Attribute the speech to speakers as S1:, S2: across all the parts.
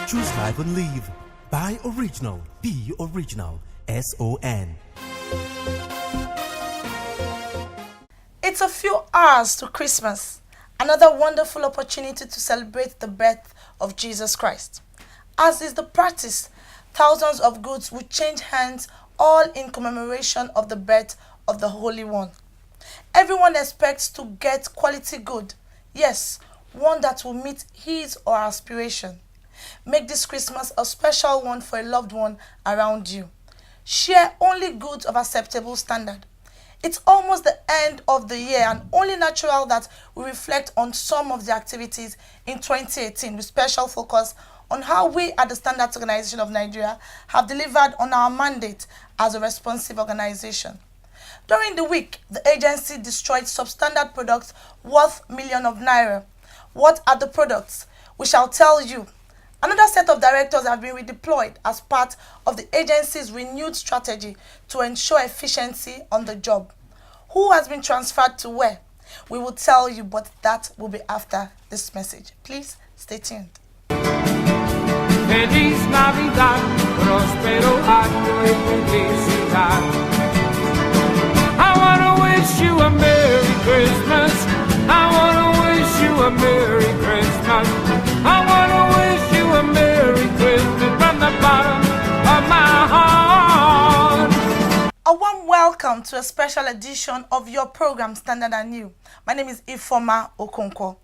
S1: Choose life and live. Buy original. Be original. SON.
S2: It's a few hours to Christmas, another wonderful opportunity to celebrate the birth of Jesus Christ. As is the practice, thousands of goods will change hands, all in commemoration of the birth of the Holy One. Everyone expects to get quality good, yes, one that will meet his or her aspiration. Make this Christmas a special one for a loved one around you. Share only goods of acceptable standard. It's almost the end of the year and only natural that we reflect on some of the activities in 2018 with special focus on how we at the Standards Organization of Nigeria have delivered on our mandate as a responsive organization. During the week, the agency destroyed substandard products worth millions of naira. What are the products? We shall tell you. Another set of directors have been redeployed as part of the agency's renewed strategy to ensure efficiency on the job. Who has been transferred to where? We will tell you, but that will be after this message. Please stay tuned.
S3: Feliz Navidad, próspero año y felicidad. I wanna wish you a Merry Christmas. I wanna wish you a Merry Christmas. I wanna wish you a Merry Christmas from the bottom of my heart.
S2: A warm welcome to a special edition of your program, Standard and New. My name is Ifoma Okonkwo.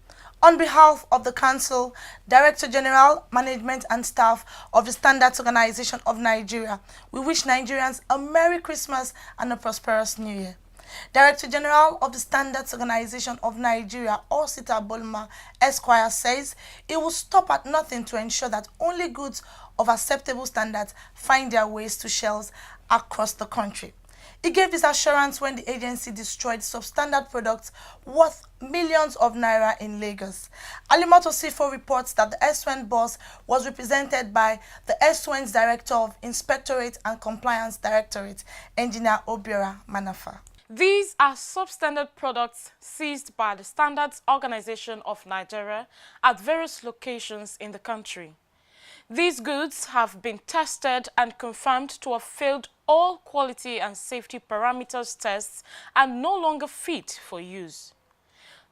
S2: On behalf of the Council, Director General, Management and Staff of the Standards Organization of Nigeria, we wish Nigerians a Merry Christmas and a prosperous New Year. Director General of the Standards Organization of Nigeria, Osita Bolma Esquire, says it will stop at nothing to ensure that only goods of acceptable standards find their ways to shelves across the country. He gave this assurance when the agency destroyed substandard products worth millions of naira in Lagos. Alimoto Sifo reports that the SON boss was represented by the SON's Director of Inspectorate and Compliance Directorate, Engineer Obiora Manafa.
S4: These are substandard products seized by the Standards Organization of Nigeria at various locations in the country. These goods have been tested and confirmed to have failed all quality and safety parameters tests and no longer fit for use.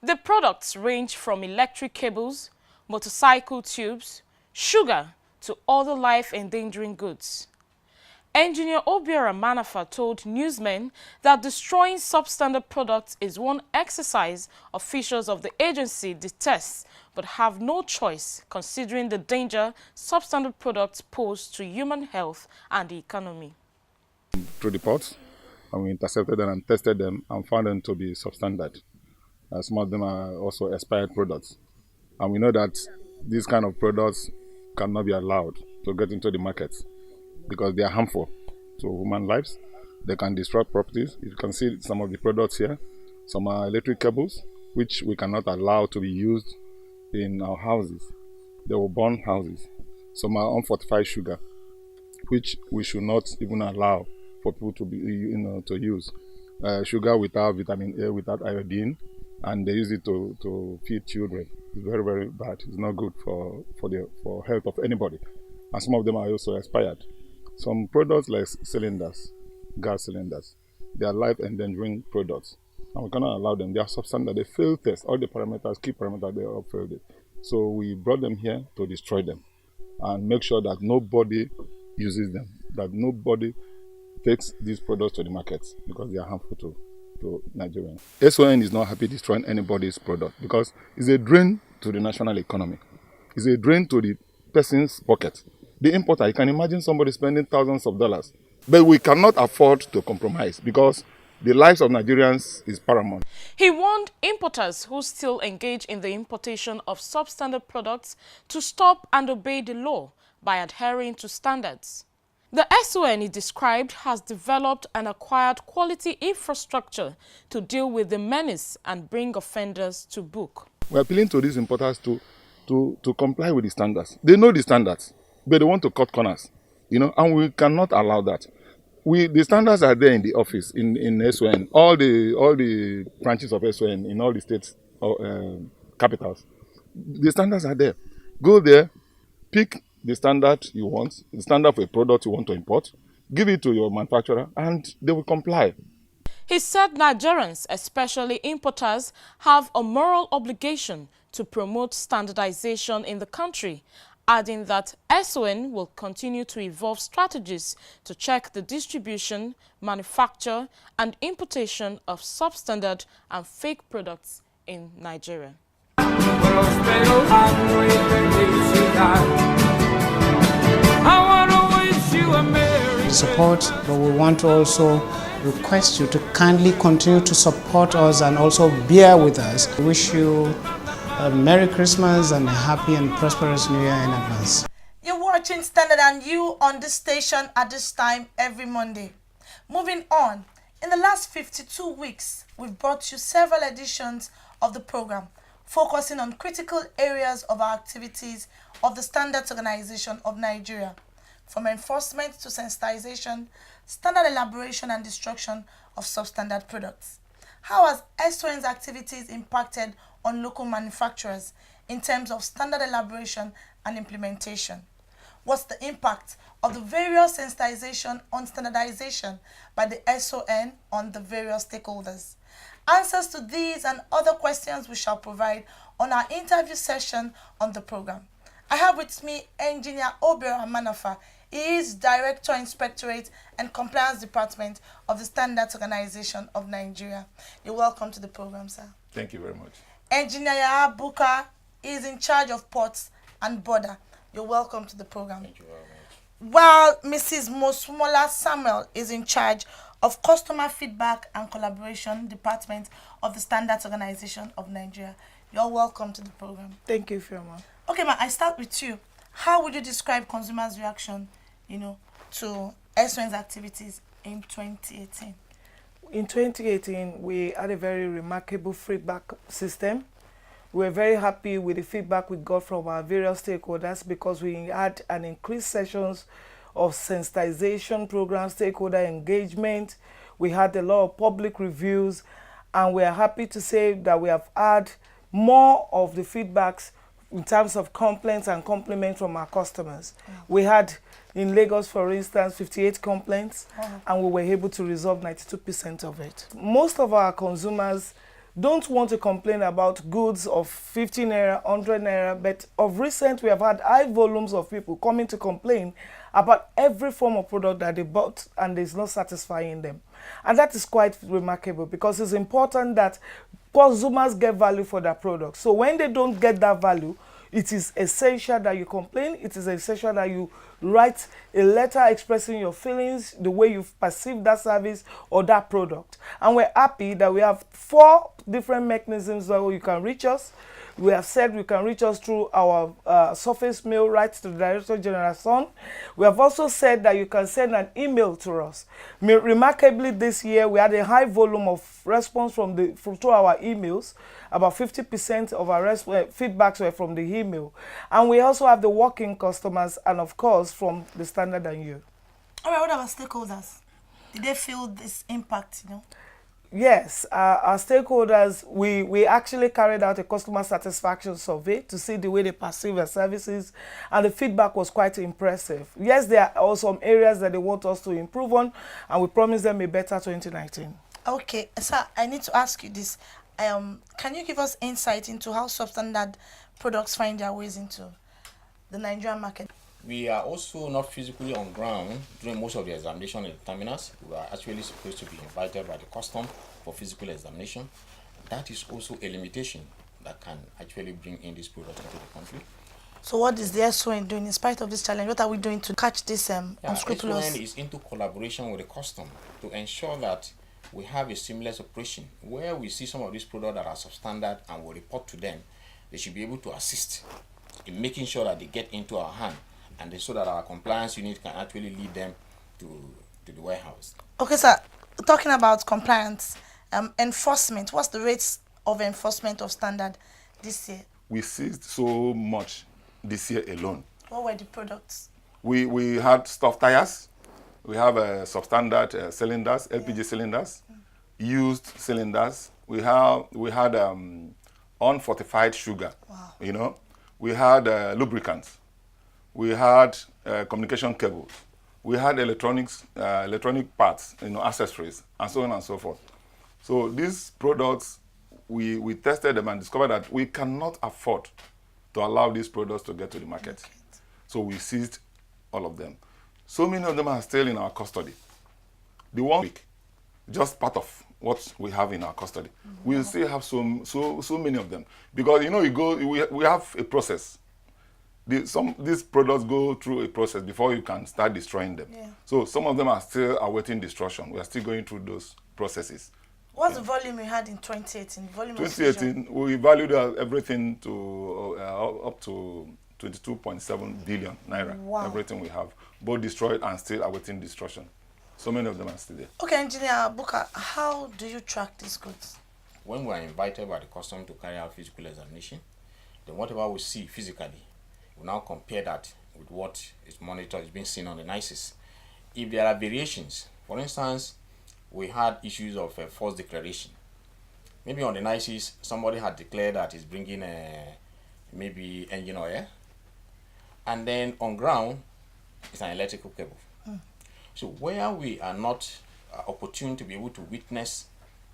S4: The products range from electric cables, motorcycle tubes, sugar to other life-endangering goods. Engineer Obiora Manafa told newsmen that destroying substandard products is one exercise officials of the agency detest but have no choice considering the danger substandard products pose to human health and the economy.
S5: Through the ports, and we intercepted them and tested them and found them to be substandard. Some of them are also expired products. And we know that these kind of products cannot be allowed to get into the market because they are harmful to human lives. They can destroy properties. You can see some of the products here. Some are electric cables, which we cannot allow to be used in our houses. They will burn houses. Some are unfortified sugar, which we should not even allow for people to be, to use. Sugar without vitamin A, without iodine, and they use it to feed children. It's very, very bad. It's not good for health of anybody. And some of them are also expired. Some products like cylinders, gas cylinders, they are life-endangering products. And we cannot allow them. They are substandard. They fail test. All the parameters, key parameters, they all failed it. So we brought them here to destroy them and make sure that nobody uses them, that nobody takes these products to the markets because they are harmful to Nigerians. SON is not happy destroying anybody's product because it's a drain to the national economy. It's a drain to the person's pocket. The importer, you can imagine somebody spending thousands of dollars. But we cannot afford to compromise because the lives of Nigerians is paramount.
S4: He warned importers who still engage in the importation of substandard products to stop and obey the law by adhering to standards. The SON he described has developed and acquired quality infrastructure to deal with the menace and bring offenders to book.
S5: We are appealing to these importers to comply with the standards. They know the standards, but they want to cut corners, and we cannot allow that. The standards are there in the office, in SON, all the branches of SON in all the states or capitals. The standards are there. Go there, pick the standard you want, the standard for a product you want to import, give it to your manufacturer, and they will comply.
S4: He said Nigerians, especially importers, have a moral obligation to promote standardization in the country, adding that SON will continue to evolve strategies to check the distribution, manufacture, and importation of substandard and fake products in Nigeria.
S6: Support, but we want to also request you to kindly continue to support us and also bear with us. We wish you a Merry Christmas and a happy and prosperous New Year in advance.
S2: You're watching Standard and You on this station at this time every Monday. Moving on, in the last 52 weeks, we've brought you several editions of the program, focusing on critical areas of our activities of the Standards Organization of Nigeria, from enforcement to sensitization, standard elaboration and destruction of substandard products. How has SON's activities impacted on local manufacturers in terms of standard elaboration and implementation? What's the impact of the various sensitization on standardization by the SON on the various stakeholders? Answers to these and other questions we shall provide on our interview session on the program. I have with me Engineer Obiora Manafa. He is Director Inspectorate and Compliance Department of the Standards Organization of Nigeria. You're welcome to the program, sir.
S5: Thank you very much.
S2: Engineer Yahya Buka is in charge of ports and border. You're welcome to the program.
S7: Thank you very much.
S2: While Mrs. Mosumola Samuel is in charge of Customer Feedback and Collaboration Department of the Standards Organization of Nigeria. You're welcome to the program.
S8: Thank you very much.
S2: Okay, ma, I start with you. How would you describe consumers' reaction, to SON's activities in 2018?
S8: In 2018, we had a very remarkable feedback system. We were very happy with the feedback we got from our various stakeholders because we had an increased sessions of sensitization programs, stakeholder engagement. We had a lot of public reviews, and we are happy to say that we have had more of the feedbacks in terms of complaints and compliments from our customers. We had in Lagos, for instance, 58 complaints, and we were able to resolve 92% of it. Most of our consumers don't want to complain about goods of 50 naira, 100 naira, but of recent we have had high volumes of people coming to complain about every form of product that they bought and is not satisfying them. And that is quite remarkable because it's important that consumers get value for their products. So when they don't get that value, it is essential that you complain. It is essential that you write a letter expressing your feelings, the way you've perceived that service or that product. And we're happy that we have 4 different mechanisms that you can reach us. We have said you can reach us through our surface mail right to the Director General SON. We have also said that you can send an email to us. Remarkably, this year we had a high volume of response through our emails. About 50% of our feedbacks were from the email. And we also have the walk-in customers and, of course, from the Standard and You.
S2: All right, what about stakeholders? Did they feel this impact,
S8: Yes, our stakeholders, we actually carried out a customer satisfaction survey to see the way they perceive our services, and the feedback was quite impressive. Yes, there are also some areas that they want us to improve on, and we promise them a better 2019.
S2: Okay, sir, I need to ask you this. Can you give us insight into how substandard products find their ways into the Nigerian market?
S7: We are also not physically on ground during most of the examination in the terminals. We are actually supposed to be invited by the custom for physical examination. That is also a limitation that can actually bring in this product into the country.
S2: So what is the SON doing in spite of this challenge? What are we doing to catch this unscrupulous?
S7: SON is into collaboration with the custom to ensure that we have a seamless operation where we see some of these products that are substandard and we report to them. They should be able to assist in making sure that they get into our hand, and so that our compliance unit can actually lead them to the warehouse.
S2: Okay, sir. Talking about compliance, enforcement, what's the rates of enforcement of standard this year?
S5: We seized so much this year alone.
S2: What were the products?
S5: We had stuffed tires. We have substandard cylinders, LPG cylinders, used cylinders. We had unfortified sugar.
S2: Wow.
S5: We had lubricants. we had communication cables, we had electronics, electronic parts, accessories, and so on and so forth. So these products, we tested them and discovered that we cannot afford to allow these products to get to the market. So we seized all of them. So many of them are still in our custody. The 1 week, just part of what we have in our custody. We still have so many of them, because we have a process. These products go through a process before you can start destroying them.
S2: Yeah.
S5: So some of them are still awaiting destruction. We are still going through those processes.
S2: What's the volume we had in 2018? Volume
S5: 2018, we valued everything to up to 22.7 billion naira.
S2: Wow.
S5: Everything we have, both destroyed and still awaiting destruction. So many of them are still there.
S2: Okay, Engineer Buka, how do you track these goods?
S7: When we are invited by the custom to carry out physical examination, then whatever we see physically, we now compare that with what is monitored, is being seen on the NICES. If there are variations, for instance, we had issues of false declaration. Maybe on the NICES, somebody had declared that he's bringing maybe engine oil, and then on ground, it's an electrical cable. So where we are not opportune to be able to witness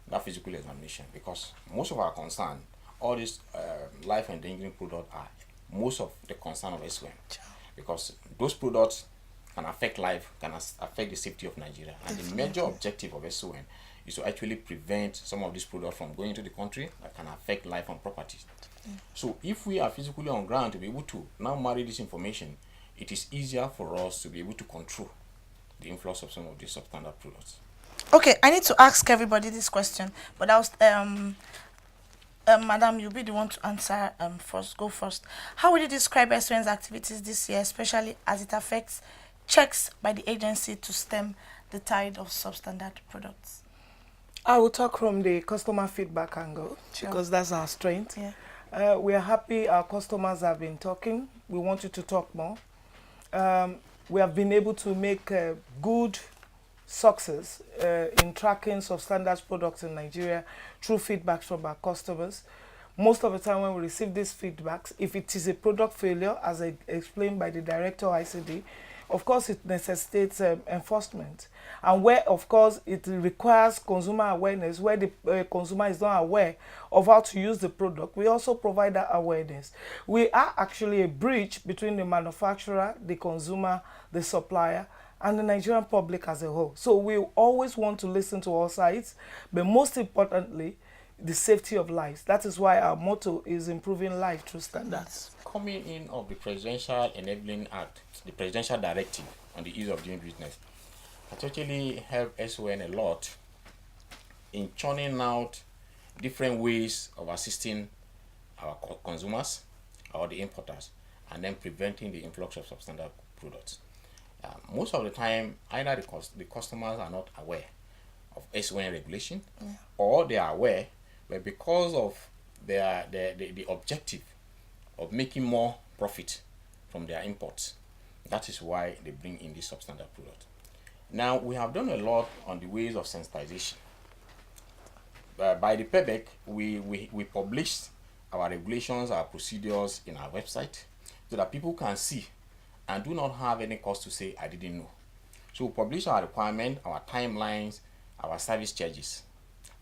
S7: that physical examination, because most of our concern, all these life endangering products are most of the concern of SOM, because those products can affect life, can affect the safety of Nigeria. And the major objective of SOM is to actually prevent some of these products from going into the country that can affect life and property. So if we are physically on ground to be able to now marry this information, it is easier for us to be able to control the influx of some of these substandard products.
S2: Okay, I need to ask everybody this question, but I was, Madam, you'll be the one to answer first. Go first. How would you describe SON's activities this year, especially as it affects checks by the agency to stem the tide of substandard products?
S8: I will talk from the customer feedback angle, because that's our strength.
S2: Yeah.
S8: We are happy our customers have been talking. We want you to talk more. We have been able to make good success in tracking substandard products in Nigeria through feedback from our customers. Most of the time when we receive these feedbacks, if it is a product failure, as explained by the director of ICD, of course it necessitates enforcement. And where, of course, it requires consumer awareness, where the consumer is not aware of how to use the product, we also provide that awareness. We are actually a bridge between the manufacturer, the consumer, the supplier, and the Nigerian public as a whole. So we always want to listen to all sides, but most importantly, the safety of lives. That is why our motto is improving life through standards.
S7: Coming in of the Presidential Enabling Act, the Presidential Directive on the ease of doing business, has actually helped SON a lot in churning out different ways of assisting our consumers or the importers, and then preventing the influx of substandard products. Most of the time, either the customers are not aware of SON regulation, or they are aware, but because of the objective of making more profit from their imports, that is why they bring in this substandard product. Now, we have done a lot on the ways of sensitization. By the PEBEC, we published our regulations, our procedures in our website, so that people can see and do not have any cause to say, I didn't know. So we publish our requirement, our timelines, our service charges,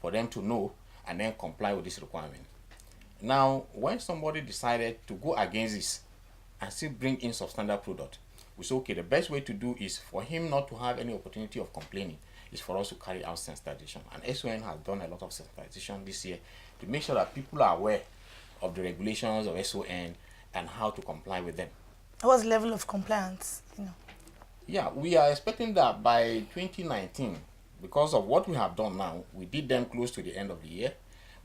S7: for them to know and then comply with this requirement. Now, when somebody decided to go against this and still bring in substandard product, we say, okay, the best way to do is for him not to have any opportunity of complaining, is for us to carry out sensitization. And SON has done a lot of sensitization this year to make sure that people are aware of the regulations of SON and how to comply with them.
S2: What's the level of compliance?
S7: Yeah, we are expecting that by 2019, because of what we have done now, we did them close to the end of the year.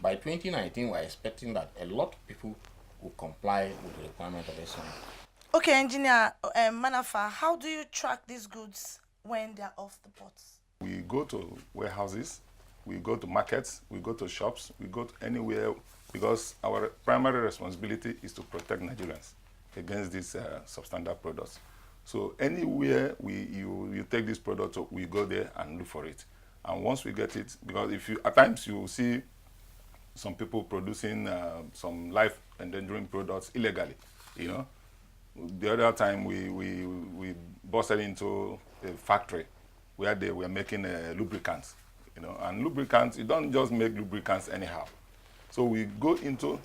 S7: By 2019, we are expecting that a lot of people will comply with the requirement of SON.
S2: Okay, Engineer Manafa, how do you track these goods when they are off the ports?
S5: We go to warehouses, we go to markets, we go to shops, we go to anywhere, because our primary responsibility is to protect Nigerians against these substandard products. So anywhere you take this product, we go there and look for it. And once we get it, because at times you see some people producing some life endangering products illegally, The other time we busted into a factory where they were making lubricants, you know, and lubricants, you don't just make lubricants anyhow. So we go into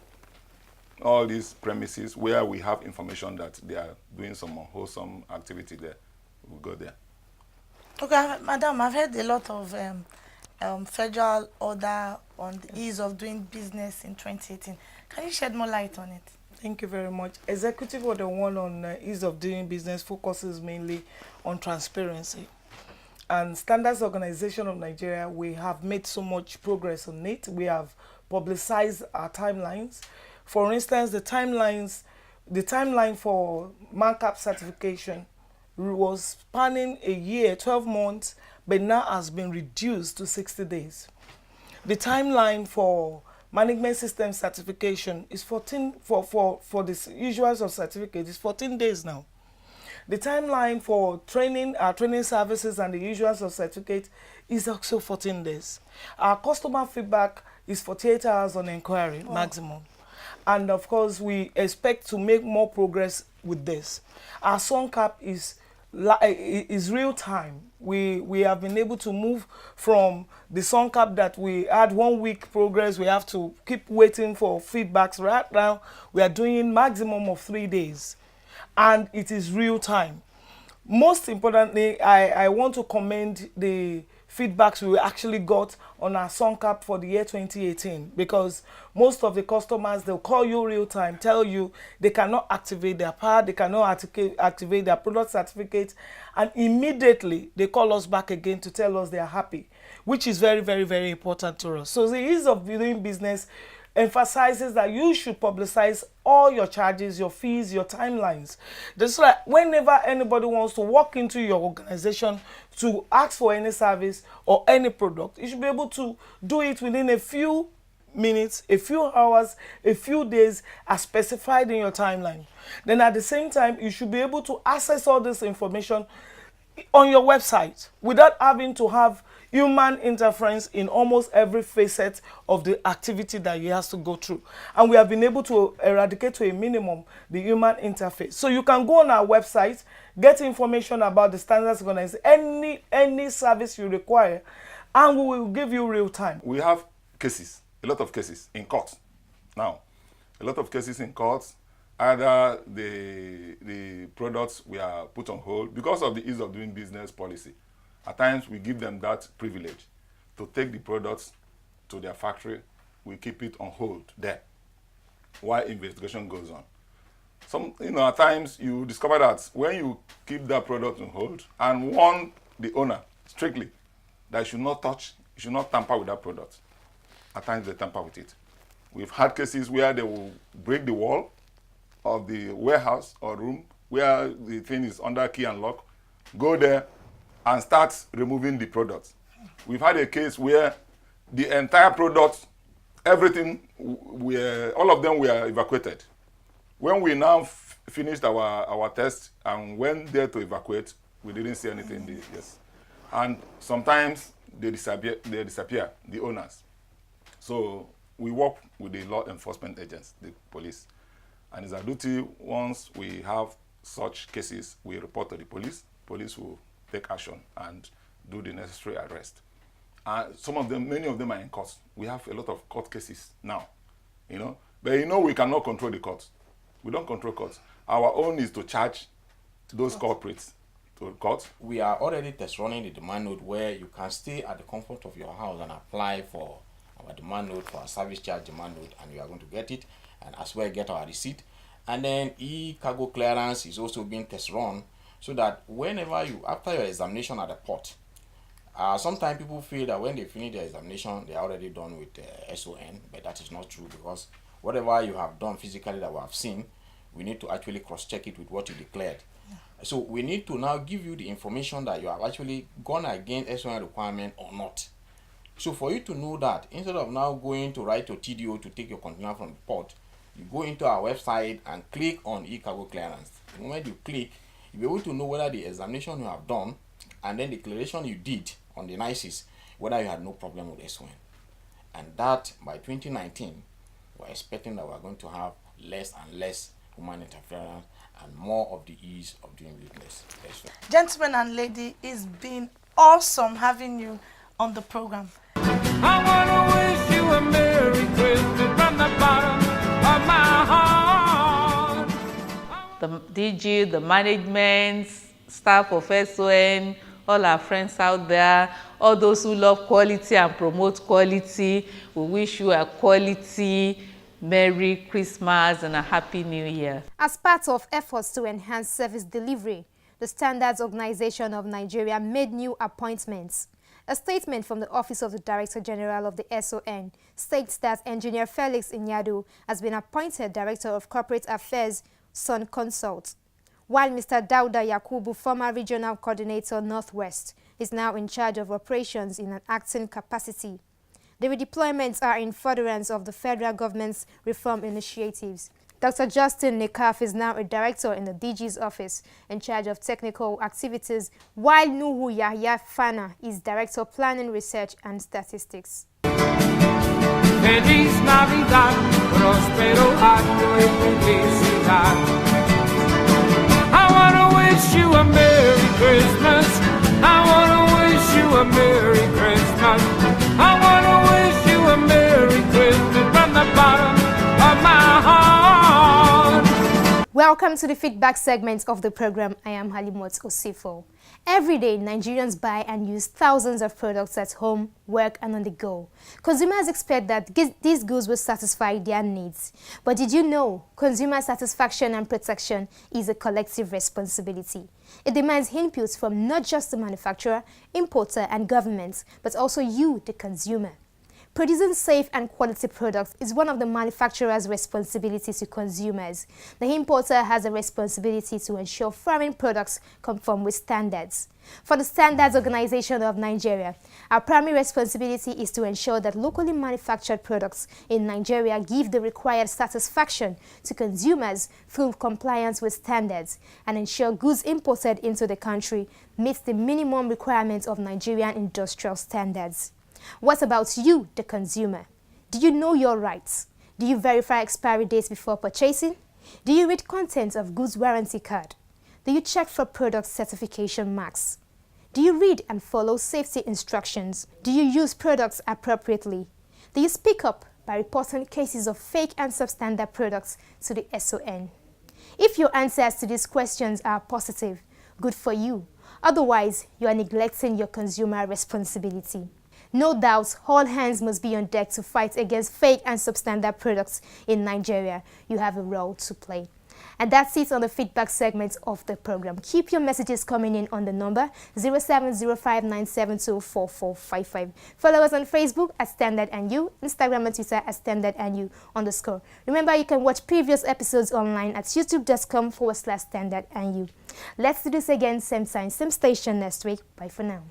S5: all these premises where we have information that they are doing some unwholesome activity there. We go there.
S2: Okay, Madam, I've heard a lot of federal order on the ease of doing business in 2018. Can you shed more light on it?
S8: Thank you very much. Executive Order 1 on ease of doing business focuses mainly on transparency. And Standards Organization of Nigeria, we have made so much progress on it. We have publicized our timelines. For instance, the timeline for MANCAP certification was spanning a year, 12 months, but now has been reduced to 60 days. The timeline for management system certification is 14 for the issuance of certificate is 14 days now. The timeline for training, our training services and the issuance of certificate is also 14 days. Our customer feedback is 48 hours on inquiry maximum. And of course, we expect to make more progress with this. Our SONCAP is real time. We have been able to move from the SONCAP that we had 1 week progress. We have to keep waiting for feedbacks. Right now, we are doing maximum of 3 days. And it is real time. Most importantly, I want to commend the feedbacks we actually got on our SONCAP for the year 2018, because most of the customers, they'll call you real time, tell you they cannot activate their PAD, they cannot activate their product certificate, and immediately they call us back again to tell us they are happy, which is very, very, very important to us. So the ease of doing business emphasizes that you should publicize all your charges, your fees, your timelines. Just like whenever anybody wants to walk into your organization to ask for any service or any product, you should be able to do it within a few minutes, a few hours, a few days as specified in your timeline. Then at the same time, you should be able to access all this information on your website without having to have human interference in almost every facet of the activity that he has to go through. And we have been able to eradicate to a minimum the human interface. So you can go on our website, get information about the standards organization, any service you require, and we will give you real time.
S5: We have cases, a lot of cases in court now. A lot of cases in court. Either the products were put on hold because of the ease of doing business policy. At times, we give them that privilege to take the products to their factory. We keep it on hold there while investigation goes on. At times, you discover that when you keep that product on hold and warn the owner strictly that you should not touch, you should not tamper with that product, at times they tamper with it. We've had cases where they will break the wall of the warehouse or room where the thing is under key and lock, go there and start removing the products. We've had a case where the entire product, everything, all of them were evacuated. When we now finished our test and went there to evacuate, we didn't see anything. Yes, and sometimes they disappear, the owners. So we work with the law enforcement agents, the police. And it's our duty, once we have such cases, we report to the police. Police will take action and do the necessary arrest. Many of them are in court. We have a lot of court cases now, But we cannot control the courts. We don't control courts. Our own is to charge those culprits to court.
S7: We are already test running the demand node where you can stay at the comfort of your house and apply for our demand node, for our service charge demand node, and you are going to get it, and as well get our receipt. And then e-cargo clearance is also being test run, so that after your examination at the port, sometimes people feel that when they finish their examination, they are already done with SON, but that is not true, because whatever you have done physically that we have seen, we need to actually cross-check it with what you declared. So we need to now give you the information that you have actually gone against SON requirement or not. So for you to know that, instead of now going to write your TDO to take your container from the port, you go into our website and click on e-cargo clearance. The moment you click, you'll be able to know whether the examination you have done and then the declaration you did on the NICES, whether you had no problem with SON. And that by 2019, we're expecting that we're going to have less and less human interference, and more of the ease of doing business. Yes, sir.
S2: Gentlemen and lady, it's been awesome having you on the program.
S3: I want to wish you a Merry Christmas from the bottom of my heart.
S9: The DG, the management, staff of SON, all our friends out there, all those who love quality and promote quality, we wish you a quality Merry Christmas and a Happy New Year.
S10: As part of efforts to enhance service delivery, the Standards Organization of Nigeria made new appointments. A statement from the Office of the Director General of the SON states that Engineer Felix Inyadu has been appointed Director of Corporate Affairs, Sun Consult, while Mr. Dauda Yakubu, former Regional Coordinator Northwest, is now in charge of operations in an acting capacity. The redeployments are in furtherance of the federal government's reform initiatives. Dr. Justin Nekaf is now a director in the DG's office in charge of technical activities, while Nuhu Yahya Fana is Director of Planning, Research and Statistics.
S3: Feliz Navidad, prospero año y felicidad. I want to wish you a Merry Christmas. I want to wish you a Merry Christmas. I want to wish you a Merry Christmas from the bottom of my heart.
S10: Welcome to the feedback segment of the program. I am Halimot Osifo. Every day, Nigerians buy and use thousands of products at home, work, and on the go. Consumers expect that these goods will satisfy their needs. But did you know consumer satisfaction and protection is a collective responsibility? It demands inputs from not just the manufacturer, importer, and government, but also you, the consumer. Producing safe and quality products is one of the manufacturer's responsibilities to consumers. The importer has a responsibility to ensure foreign products conform with standards. For the Standards Organization of Nigeria, our primary responsibility is to ensure that locally manufactured products in Nigeria give the required satisfaction to consumers through compliance with standards and ensure goods imported into the country meet the minimum requirements of Nigerian industrial standards. What about you, the consumer? Do you know your rights? Do you verify expiry dates before purchasing? Do you read contents of goods warranty card? Do you check for product certification marks? Do you read and follow safety instructions? Do you use products appropriately? Do you speak up by reporting cases of fake and substandard products to the SON? If your answers to these questions are positive, good for you. Otherwise, you are neglecting your consumer responsibility. No doubt, all hands must be on deck to fight against fake and substandard products in Nigeria. You have a role to play. And that's it on the feedback segment of the program. Keep your messages coming in on the number 070597244455. Follow us on Facebook at StandardNU, Instagram and Twitter at StandardNU_. Remember, you can watch previous episodes online at youtube.com/StandardNU. Let's do this again, same time, same station next week. Bye for now.